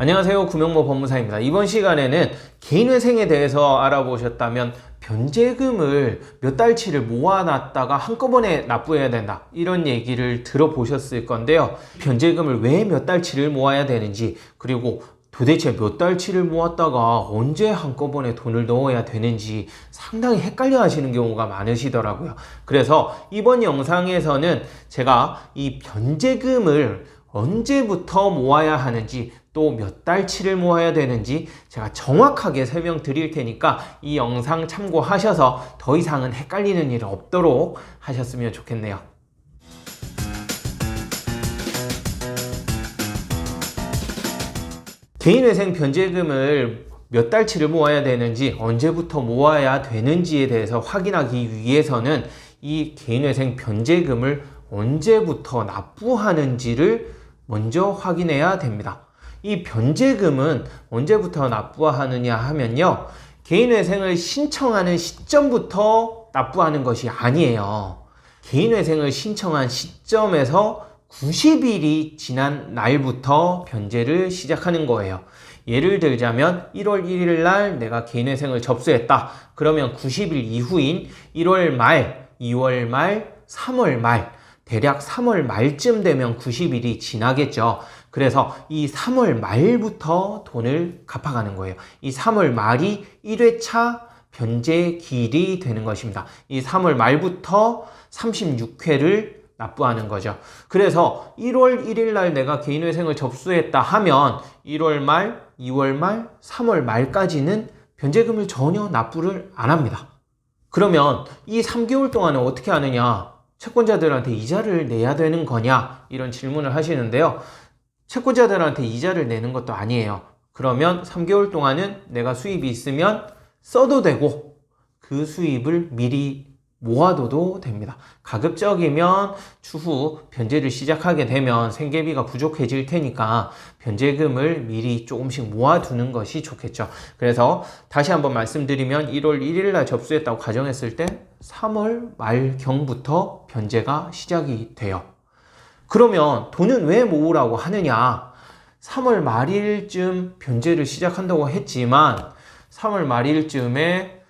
안녕하세요. 구명모 법무사입니다. 이번 시간에는 개인회생에 대해서 알아보셨다면 변제금을 몇 달치를 모아놨다가 한꺼번에 납부해야 된다, 이런 얘기를 들어보셨을 건데요. 변제금을 왜 몇 달치를 모아야 되는지, 그리고 도대체 몇 달치를 모았다가 언제 한꺼번에 돈을 넣어야 되는지 상당히 헷갈려 하시는 경우가 많으시더라고요. 그래서 이번 영상에서는 제가 이 변제금을 언제부터 모아야 하는지, 또 몇 달치를 모아야 되는지 제가 정확하게 설명드릴 테니까 이 영상 참고하셔서 더 이상은 헷갈리는 일 없도록 하셨으면 좋겠네요. 개인회생 변제금을 몇 달치를 모아야 되는지, 언제부터 모아야 되는지에 대해서 확인하기 위해서는 이 개인회생 변제금을 언제부터 납부하는지를 먼저 확인해야 됩니다. 이 변제금은 언제부터 납부하느냐 하면요, 개인회생을 신청하는 시점부터 납부하는 것이 아니에요. 개인회생을 신청한 시점에서 90일이 지난 날부터 변제를 시작하는 거예요. 예를 들자면 1월 1일 날 내가 개인회생을 접수했다. 그러면 90일 이후인 1월 말, 2월 말, 3월 말, 대략 3월 말쯤 되면 90일이 지나겠죠. 그래서 이 3월 말부터 돈을 갚아가는 거예요. 이 3월 말이 1회차 변제기일이 되는 것입니다. 이 3월 말부터 36회를 납부하는 거죠. 그래서 1월 1일 날 내가 개인회생을 접수했다 하면 1월 말, 2월 말, 3월 말까지는 변제금을 전혀 납부를 안 합니다. 그러면 이 3개월 동안은 어떻게 하느냐? 채권자들한테 이자를 내야 되는 거냐? 이런 질문을 하시는데요. 채권자들한테 이자를 내는 것도 아니에요. 그러면 3개월 동안은 내가 수입이 있으면 써도 되고, 그 수입을 미리 모아둬도 됩니다. 가급적이면 추후 변제를 시작하게 되면 생계비가 부족해질 테니까 변제금을 미리 조금씩 모아두는 것이 좋겠죠. 그래서 다시 한번 말씀드리면 1월 1일 날 접수했다고 가정했을 때 3월 말경부터 변제가 시작이 돼요. 그러면 돈은 왜 모으라고 하느냐? 3월 말일쯤 변제를 시작한다고 했지만 3월 말일쯤에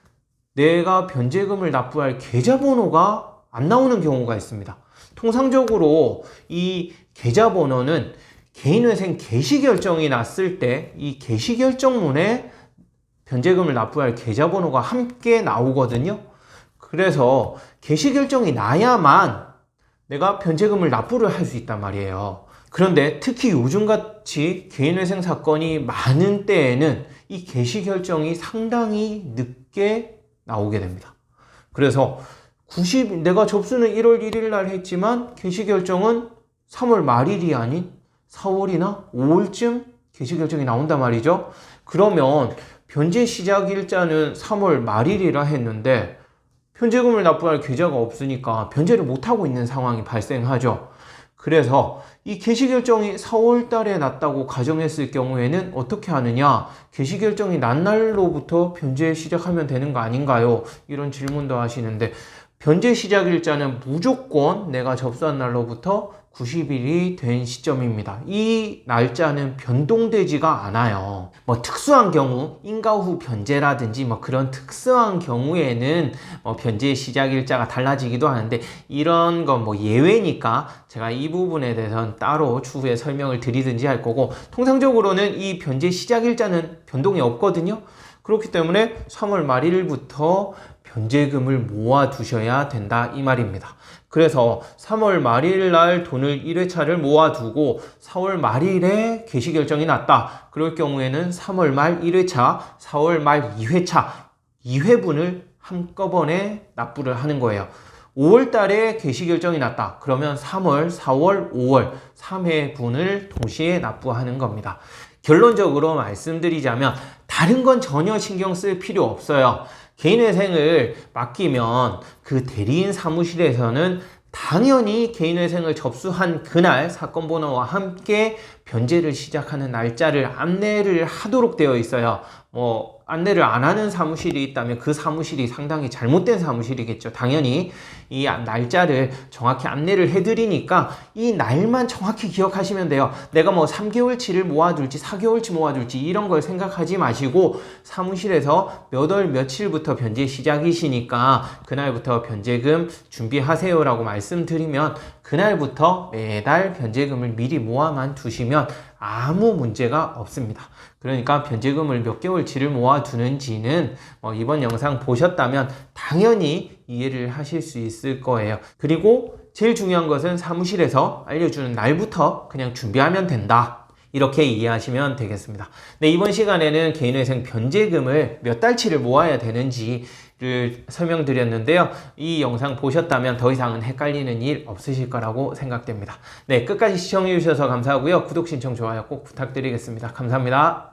내가 변제금을 납부할 계좌번호가 안 나오는 경우가 있습니다. 통상적으로 이 계좌번호는 개인회생 개시결정이 났을 때 이 개시결정문에 변제금을 납부할 계좌번호가 함께 나오거든요. 그래서 개시결정이 나야만 내가 변제금을 납부를 할 수 있단 말이에요. 그런데 특히 요즘같이 개인회생 사건이 많은 때에는 이 개시결정이 상당히 늦게 나오게 됩니다. 그래서 내가 접수는 1월 1일 날 했지만 개시결정은 3월 말일이 아닌 4월이나 5월쯤 개시결정이 나온단 말이죠. 그러면 변제 시작일자는 3월 말일이라 했는데 변제금을 납부할 계좌가 없으니까 변제를 못하고 있는 상황이 발생하죠. 그래서 이 개시결정이 4월 달에 났다고 가정했을 경우에는 어떻게 하느냐? 개시결정이 난 날로부터 변제 시작하면 되는 거 아닌가요? 이런 질문도 하시는데, 변제 시작일자는 무조건 내가 접수한 날로부터 90일이 된 시점입니다. 이 날짜는 변동되지가 않아요. 특수한 경우, 인가 후 변제라든지 그런 특수한 경우에는 변제 시작일자가 달라지기도 하는데, 이런 건 예외니까 제가 이 부분에 대해서는 따로 추후에 설명을 드리든지 할 거고, 통상적으로는 이 변제 시작일자는 변동이 없거든요. 그렇기 때문에 3월 말일부터 변제금을 모아 두셔야 된다, 이 말입니다. 그래서 3월 말일 날 돈을 1회차를 모아두고 4월 말일에 개시결정이 났다. 그럴 경우에는 3월 말 1회차, 4월 말 2회차, 2회분을 한꺼번에 납부를 하는 거예요. 5월 달에 개시결정이 났다. 그러면 3월, 4월, 5월 3회분을 동시에 납부하는 겁니다. 결론적으로 말씀드리자면 다른 건 전혀 신경 쓸 필요 없어요. 개인회생을 맡기면 그 대리인 사무실에서는 당연히 개인회생을 접수한 그날 사건 번호와 함께 변제를 시작하는 날짜를 안내를 하도록 되어 있어요. 안내를 안 하는 사무실이 있다면 그 사무실이 상당히 잘못된 사무실이겠죠. 당연히 이 날짜를 정확히 안내를 해드리니까 이 날만 정확히 기억하시면 돼요. 내가 3개월치를 모아둘지 4개월치 모아둘지 이런 걸 생각하지 마시고 사무실에서 몇 월 며칠부터 변제 시작이시니까 그날부터 변제금 준비하세요라고 말씀드리면 그날부터 매달 변제금을 미리 모아만 두시면 아무 문제가 없습니다. 그러니까 변제금을 몇 개월치를 모아두는지는 이번 영상 보셨다면 당연히 이해를 하실 수 있을 거예요. 그리고 제일 중요한 것은 사무실에서 알려주는 날부터 그냥 준비하면 된다. 이렇게 이해하시면 되겠습니다. 네, 이번 시간에는 개인회생 변제금을 몇 달치를 모아야 되는지를 설명드렸는데요. 이 영상 보셨다면 더 이상은 헷갈리는 일 없으실 거라고 생각됩니다. 네, 끝까지 시청해 주셔서 감사하고요. 구독, 신청, 좋아요 꼭 부탁드리겠습니다. 감사합니다.